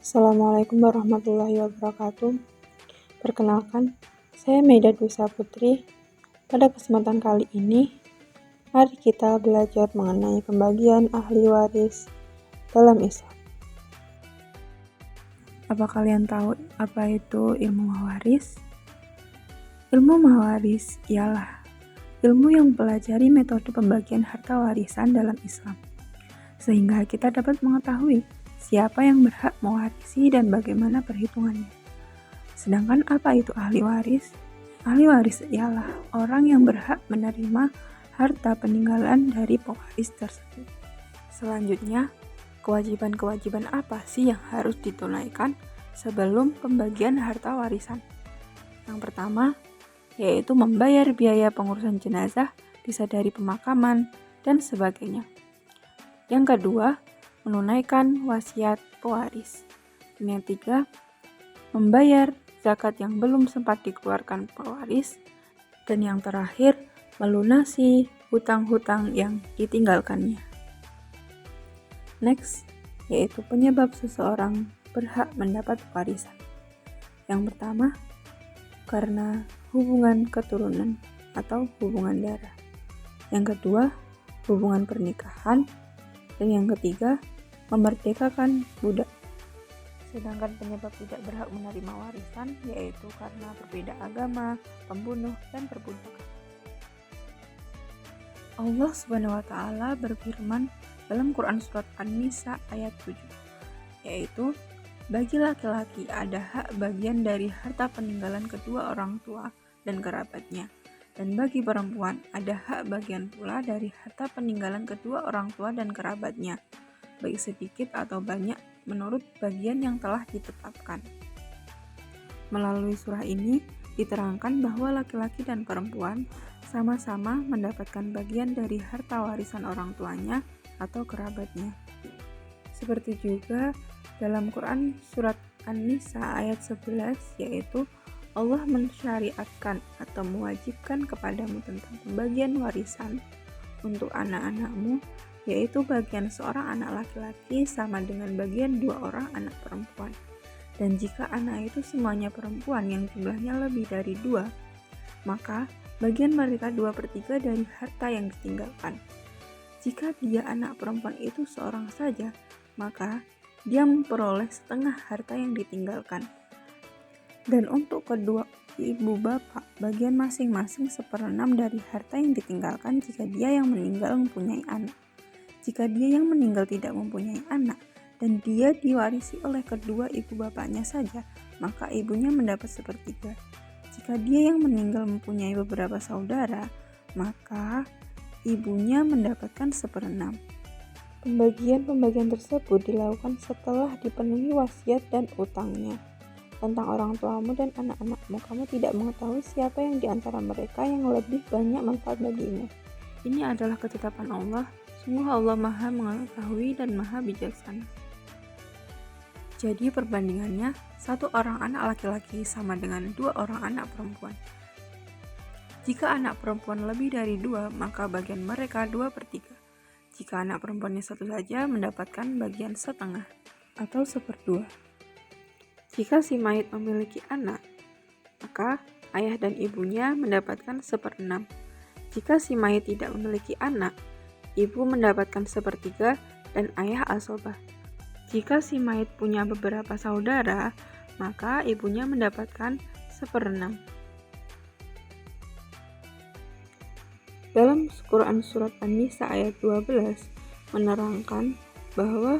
Assalamualaikum warahmatullahi wabarakatuh. Perkenalkan, saya Maida Dusa Putri. Pada kesempatan kali ini, mari kita belajar mengenai pembagian ahli waris dalam Islam. Apa kalian tahu apa itu ilmu mawaris? Ilmu mawaris ialah ilmu yang mempelajari metode pembagian harta warisan dalam Islam, sehingga kita dapat mengetahui siapa yang berhak mewarisi dan bagaimana perhitungannya. Sedangkan apa itu ahli waris? Ahli waris ialah orang yang berhak menerima harta peninggalan dari pewaris tersebut. Selanjutnya, kewajiban-kewajiban apa sih yang harus ditunaikan sebelum pembagian harta warisan? Yang pertama, yaitu membayar biaya pengurusan jenazah, bisa dari pemakaman, dan sebagainya. Yang kedua, menunaikan wasiat pewaris. Dan yang ketiga, membayar zakat yang belum sempat dikeluarkan pewaris. Dan yang terakhir, melunasi hutang-hutang yang ditinggalkannya. Next, yaitu penyebab seseorang berhak mendapat warisan. Yang pertama, karena hubungan keturunan atau hubungan darah. Yang kedua, hubungan pernikahan. Dan yang ketiga, memerdekakan budak. Sedangkan penyebab tidak berhak menerima warisan yaitu karena berbeda agama, pembunuh, dan perbudakan. Allah SWT berfirman dalam Quran Surat An-Nisa ayat 7, yaitu, bagi laki-laki ada hak bagian dari harta peninggalan kedua orang tua dan kerabatnya, dan bagi perempuan ada hak bagian pula dari harta peninggalan kedua orang tua dan kerabatnya, baik sedikit atau banyak menurut bagian yang telah ditetapkan. Melalui surah ini diterangkan bahwa laki-laki dan perempuan sama-sama mendapatkan bagian dari harta warisan orang tuanya atau kerabatnya. Seperti juga dalam Quran Surat An-Nisa ayat 11, yaitu Allah mensyariatkan atau mewajibkan kepadamu tentang pembagian warisan untuk anak-anakmu, yaitu bagian seorang anak laki-laki sama dengan bagian 2 orang anak perempuan. Dan jika anak itu semuanya perempuan yang jumlahnya lebih dari 2, maka bagian mereka 2/3 dari harta yang ditinggalkan. Jika dia anak perempuan itu seorang saja, maka dia memperoleh setengah harta yang ditinggalkan. Dan untuk kedua ibu bapak, bagian masing-masing 1/6 dari harta yang ditinggalkan jika dia yang meninggal mempunyai anak. Jika dia yang meninggal tidak mempunyai anak, dan dia diwarisi oleh kedua ibu bapaknya saja, maka ibunya mendapat 1/3. Jika dia yang meninggal mempunyai beberapa saudara, maka ibunya mendapatkan 1/6. Pembagian tersebut dilakukan setelah dipenuhi wasiat dan utangnya. Tentang orang tuamu dan anak-anakmu, kamu tidak mengetahui siapa yang di antara mereka yang lebih banyak manfaat bagimu. Ini adalah ketetapan Allah. Sungguh Allah Maha mengetahui dan Maha bijaksana. Jadi perbandingannya, 1 orang anak laki-laki sama dengan 2 orang anak perempuan. Jika anak perempuan lebih dari 2, maka bagian mereka 2/3. Jika anak perempuannya 1 saja, mendapatkan bagian setengah atau 1/2. Jika si mayit memiliki anak, maka ayah dan ibunya mendapatkan 1/6. Jika si mayit tidak memiliki anak, ibu mendapatkan 1/3 dan ayah asobah. Jika si mayit punya beberapa saudara, maka ibunya mendapatkan 1/6. Dalam Quran Surat An-Nisa ayat 12 menerangkan bahwa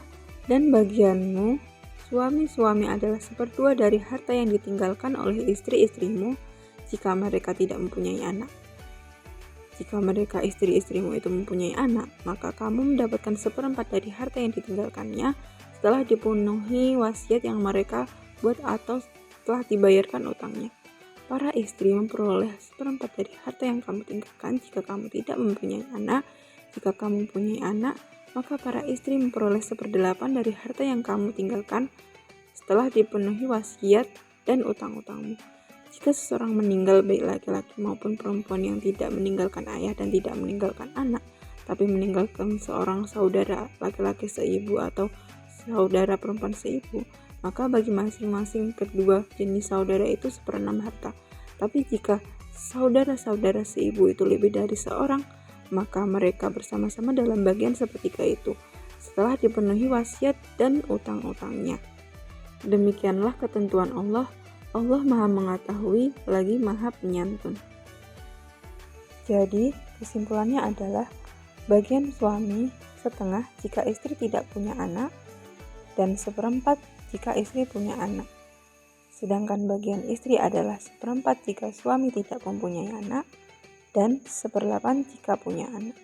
dan bagianmu suami-suami adalah 1/2 dari harta yang ditinggalkan oleh istri-istrimu jika mereka tidak mempunyai anak. Jika mereka istri-istrimu itu mempunyai anak, maka kamu mendapatkan 1/4 dari harta yang ditinggalkannya setelah dipenuhi wasiat yang mereka buat atau setelah dibayarkan utangnya. Para istri memperoleh 1/4 dari harta yang kamu tinggalkan jika kamu tidak mempunyai anak. Jika kamu mempunyai anak, maka para istri memperoleh 1/8 dari harta yang kamu tinggalkan setelah dipenuhi wasiat dan utang-utangmu. Jika seseorang meninggal, baik laki-laki maupun perempuan yang tidak meninggalkan ayah dan tidak meninggalkan anak, tapi meninggalkan seorang saudara laki-laki seibu atau saudara perempuan seibu, maka bagi masing-masing kedua jenis saudara itu 1/6 harta. Tapi jika saudara-saudara seibu itu lebih dari seorang, maka mereka bersama-sama dalam bagian sepertiga itu, setelah dipenuhi wasiat dan utang-utangnya. Demikianlah ketentuan Allah. Allah Maha Mengetahui lagi Maha Penyantun. Jadi, kesimpulannya adalah bagian suami setengah jika istri tidak punya anak, dan 1/4 jika istri punya anak. Sedangkan bagian istri adalah 1/4 jika suami tidak mempunyai anak, dan 1/8 jika punya anak.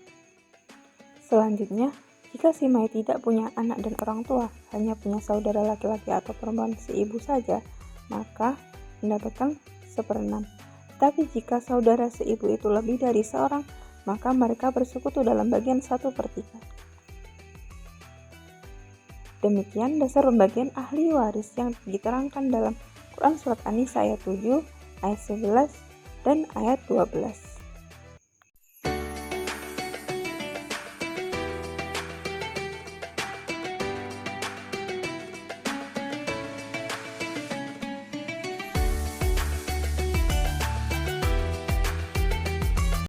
Selanjutnya, jika si mayat tidak punya anak dan orang tua, hanya punya saudara laki-laki atau perempuan seibu saja, maka mendapatkan 1/6. Tapi jika saudara seibu itu lebih dari seorang, maka mereka bersekutu dalam bagian 1/3. Demikian dasar pembagian ahli waris yang diterangkan dalam Quran Surat An-Nisa ayat 7, ayat 11, dan ayat 12.